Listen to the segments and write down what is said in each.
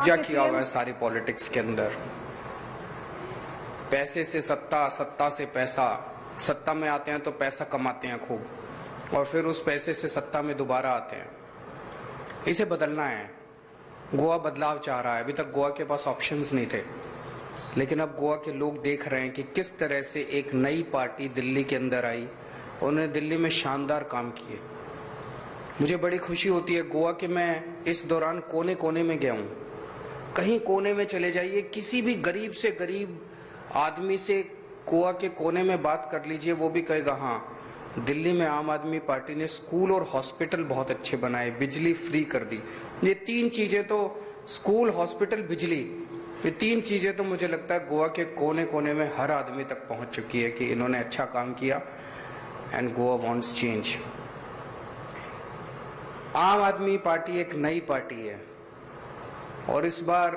कब्जा किया हुआ है सारी पॉलिटिक्स के अंदर। पैसे से सत्ता, सत्ता से पैसा, सत्ता में आते हैं तो पैसा कमाते हैं खूब, और फिर उस पैसे से सत्ता में दोबारा आते हैं। इसे बदलना है। गोवा बदलाव चाह रहा है। अभी तक गोवा के पास ऑप्शंस नहीं थे, लेकिन अब गोवा के लोग देख रहे हैं कि किस तरह से एक नई पार्टी दिल्ली के अंदर आई। उन्होंने दिल्ली में शानदार काम किए। मुझे बड़ी खुशी होती है गोवा के, मैं इस दौरान कोने कोने में गया हूँ। कहीं कोने में चले जाइए, किसी भी गरीब से गरीब आदमी से गोवा के कोने में बात कर लीजिए, वो भी कहेगा हाँ, दिल्ली में आम आदमी पार्टी ने स्कूल और हॉस्पिटल बहुत अच्छे बनाए, बिजली फ्री कर दी। ये तीन चीजें तो, स्कूल, हॉस्पिटल, बिजली, ये तीन चीजें तो मुझे लगता है गोवा के कोने कोने में हर आदमी तक पहुंच चुकी है कि इन्होंने अच्छा काम किया एंड गोवा वांट्स चेंज। आम आदमी पार्टी एक नई पार्टी है और इस बार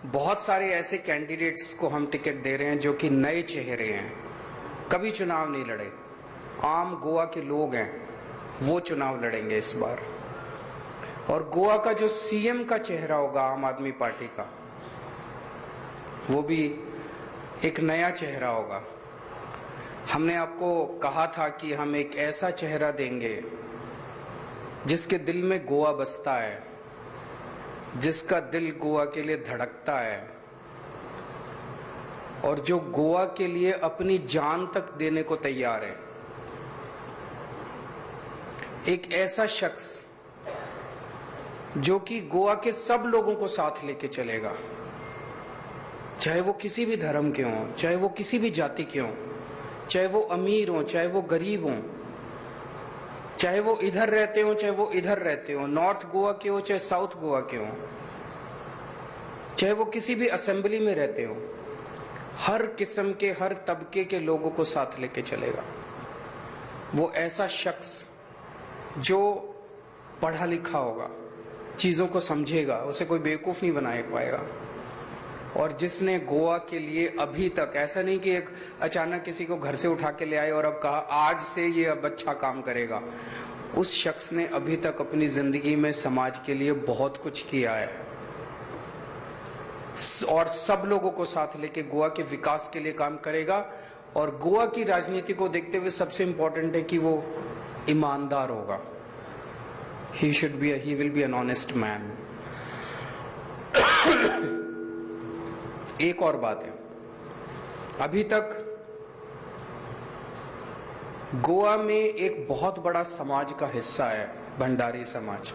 बहुत सारे ऐसे कैंडिडेट्स को हम टिकट दे रहे हैं जो कि नए चेहरे हैं, कभी चुनाव नहीं लड़े, आम गोवा के लोग हैं, वो चुनाव लड़ेंगे इस बार। और गोवा का जो सीएम का चेहरा होगा आम आदमी पार्टी का, वो भी एक नया चेहरा होगा। हमने आपको कहा था कि हम एक ऐसा चेहरा देंगे जिसके दिल में गोवा बसता है, जिसका दिल गोवा के लिए धड़कता है और जो गोवा के लिए अपनी जान तक देने को तैयार है। एक ऐसा शख्स जो कि गोवा के सब लोगों को साथ लेके चलेगा, चाहे वो किसी भी धर्म के हों, चाहे वो किसी भी जाति के हों, चाहे वो अमीर हों, चाहे वो गरीब हों, चाहे वो इधर रहते हो, चाहे वो इधर रहते हो, नॉर्थ गोवा के हो, चाहे साउथ गोवा के हो, चाहे वो किसी भी असेंबली में रहते हो, हर किस्म के, हर तबके के लोगों को साथ लेके चलेगा। वो ऐसा शख्स जो पढ़ा लिखा होगा, चीजों को समझेगा, उसे कोई बेवकूफ नहीं बना पाएगा, और जिसने गोवा के लिए अभी तक, ऐसा नहीं कि एक अचानक किसी को घर से उठा के ले आए और अब कहा आज से ये अब अच्छा काम करेगा। उस शख्स ने अभी तक अपनी जिंदगी में समाज के लिए बहुत कुछ किया है और सब लोगों को साथ लेके गोवा के विकास के लिए काम करेगा। और गोवा की राजनीति को देखते हुए सबसे इंपॉर्टेंट है कि वो ईमानदार होगा। he will be an honest man। एक और बात है, अभी तक गोवा में एक बहुत बड़ा समाज का हिस्सा है भंडारी समाज।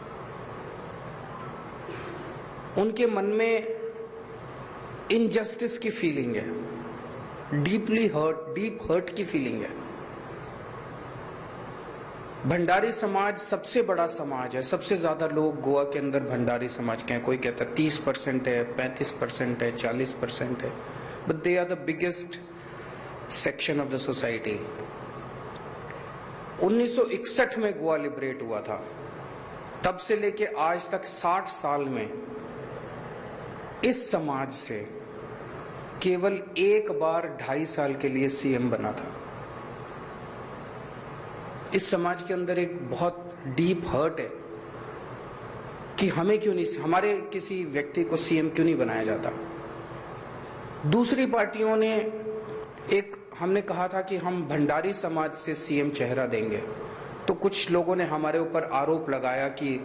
उनके मन में इनजस्टिस की फीलिंग है, डीप हर्ट की फीलिंग है। भंडारी समाज सबसे बड़ा समाज है, सबसे ज्यादा लोग गोवा के अंदर भंडारी समाज के हैं। कोई कहता है 30% है, 35% है, 40% है, but they are the biggest section of the society. 1961 में गोवा लिबरेट हुआ था, तब से लेके आज तक 60 साल में इस समाज से केवल एक बार 2.5 साल के लिए सीएम बना था। इस समाज के अंदर एक बहुत डीप हर्ट है कि हमें क्यों नहीं, हमारे किसी व्यक्ति को सीएम क्यों नहीं बनाया जाता। दूसरी पार्टियों ने हमने कहा था कि हम भंडारी समाज से सीएम चेहरा देंगे, तो कुछ लोगों ने हमारे ऊपर आरोप लगाया कि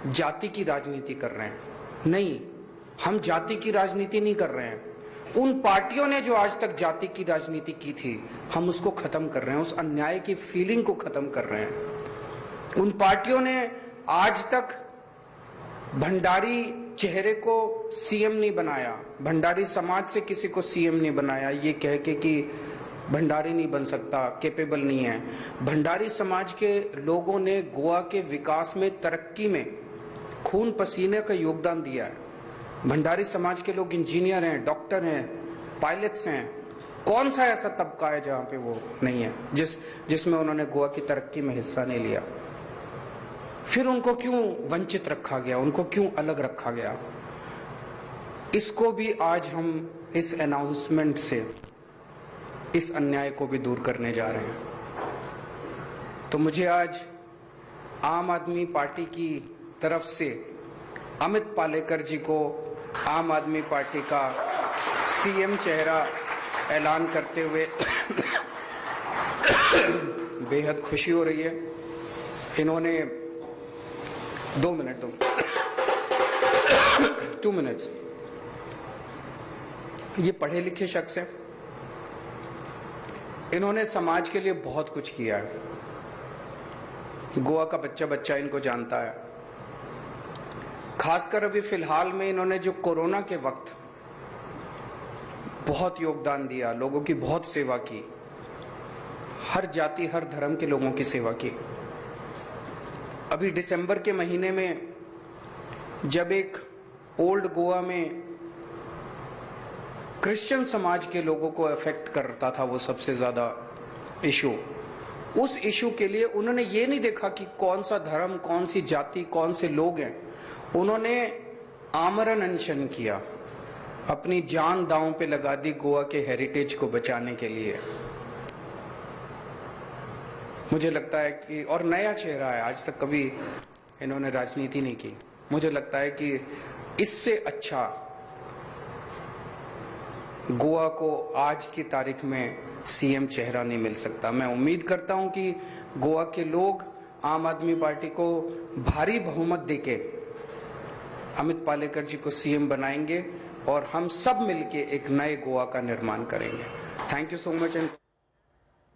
जाति की राजनीति कर रहे हैं। नहीं, हम जाति की राजनीति नहीं कर रहे हैं। उन पार्टियों ने जो आज तक जाति की राजनीति की थी, हम उसको खत्म कर रहे हैं, उस अन्याय की फीलिंग को खत्म कर रहे हैं। उन पार्टियों ने आज तक भंडारी चेहरे को सीएम नहीं बनाया, भंडारी समाज से किसी को सीएम नहीं बनाया, ये कह के कि भंडारी नहीं बन सकता, कैपेबल नहीं है। भंडारी समाज के लोगों ने गोवा के विकास में, तरक्की में खून पसीने का योगदान दिया है। भंडारी समाज के लोग इंजीनियर हैं, डॉक्टर हैं, पायलट्स हैं। कौन सा ऐसा तबका है जहां पे वो नहीं है, जिसमें उन्होंने गोवा की तरक्की में हिस्सा नहीं लिया। फिर उनको क्यों वंचित रखा गया, उनको क्यों अलग रखा गया? इसको भी आज हम इस अनाउंसमेंट से इस अन्याय को भी दूर करने जा रहे हैं। तो मुझे आज आम आदमी पार्टी की तरफ से अमित पालेकर जी को आम आदमी पार्टी का सीएम चेहरा ऐलान करते हुए बेहद खुशी हो रही है। इन्होंने 2 मिनट ये पढ़े लिखे शख्स हैं। इन्होंने समाज के लिए बहुत कुछ किया है। गोवा का बच्चा बच्चा इनको जानता है। खासकर अभी फिलहाल में इन्होंने जो कोरोना के वक्त बहुत योगदान दिया, लोगों की बहुत सेवा की, हर जाति हर धर्म के लोगों की सेवा की। अभी दिसंबर के महीने में जब एक ओल्ड गोवा में क्रिश्चियन समाज के लोगों को अफेक्ट करता था वो सबसे ज्यादा इशू, उस इशू के लिए उन्होंने ये नहीं देखा कि कौन सा धर्म, कौन सी जाति, कौन से लोग हैं। उन्होंने आमरण अनशन किया, अपनी जान दांव पे लगा दी गोवा के हेरिटेज को बचाने के लिए। मुझे लगता है कि, और नया चेहरा है, आज तक कभी इन्होंने राजनीति नहीं की। मुझे लगता है कि इससे अच्छा गोवा को आज की तारीख में सीएम चेहरा नहीं मिल सकता। मैं उम्मीद करता हूं कि गोवा के लोग आम आदमी पार्टी को भारी बहुमत देके अमित पालेकर जी को सीएम बनाएंगे और हम सब मिलके एक नए गोवा का निर्माण करेंगे। Thank you so much.